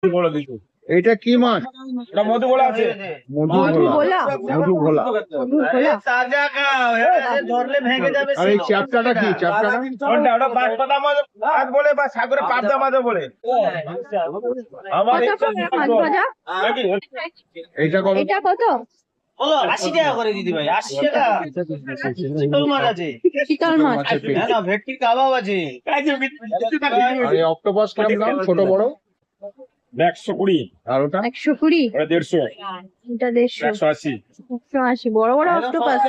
বলে দিচ্ছি এটা কি মাছ? এটা মধুগোলা আছে। মধুগোলা। মধুগোলা। তাজা খাও, ধরলে ভেঙে যাবে। আর এই চ্যাপ্টাটা কি? চ্যাপ্টাটা কোনটা? ওটা বাঁশপাতা মাছ বলে বা সাগরে পাবদা মাছ বলে। আমার কত করে মাছ ভাজা? এইটা কত? এটা কত? 80 টাকা করে দিদি ভাই, 80 টাকা। চিতল মাছ আছে, শীতল মাছ। হ্যাঁ না, ভেটকির কাবাব আছে। আর এই অক্টোপাস কিরম দাম? ছোট বড়? 120। আর ওটা? 120, ওটা 150। এটা 150, 180। 180। বড় বড় অক্টোপাস।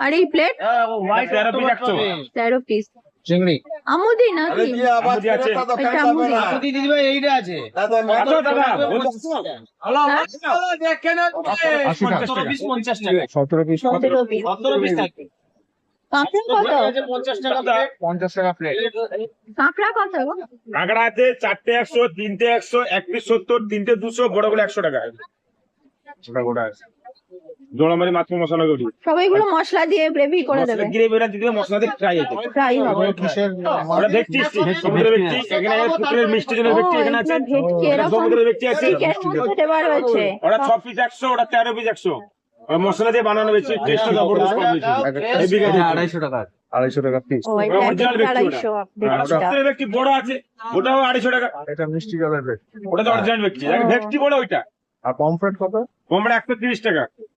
আর এই প্লেট হ্যাঁ, ও হোয়াইট 13 পিস অক্টোপাস 100। পাবে। 13 পিস। চিংড়ি? আমুদি নাকি? আমুদি আছে। এটা আমুদি। আমুদি দিদি ভাই এইটা আছে। কত টাকা? 80 টাকা। 17 পিস 50 টাকা। 17 পিস। 17 পিস। 17 পিস থাকবে। কাঁকড়া কত? 50 টাকা প্লেট। 50 টাকা প্লেট। কাঁকড়া কত? কাঁকড়া আছে 4টে 100, 3টে 100, 1 পিস 70, 3টে 200, বড় গুলো 100 টাকা। ওটা গোটা আছে। জোড়ামারি মাছ মশলা করি। সবাইগুলো মশলা দিয়ে গ্রেভি করে দেবে। গ্রেভিটা দিতে মশলা দিয়ে ফ্রাই আছে। ফ্রাই হবে। কিসের ওটা ভেটকি, সমুদ্রের ভেটকি। এখানে পুকুরের মিষ্টি জলের ভেটকি এখানে আছে। ভেটকি এরকম সমুদ্রের ভেটকি আছে। চিকেন মধ্যে দেওয়া রয়েছে। ওটা 6 পিস 100, ওটা 13 পিস 100। ওই মশলা দিয়ে বানানো হয়েছে, টেস্টটা জবরদস্ত করেছে। এই বিঘা 250 টাকা পিস। ও এটা original ভেটকি 250 আর সমুদ্রের ভেটকি বড় আছে, ওটাও 250 টাকা। এটা মিষ্টি জলের প্লেট। ওটা তো অরিজিনাল ভেটকি। আর ভেটকি বড় ওইটা। আর পমফ্রেট কত? কমরা 130 টাকা।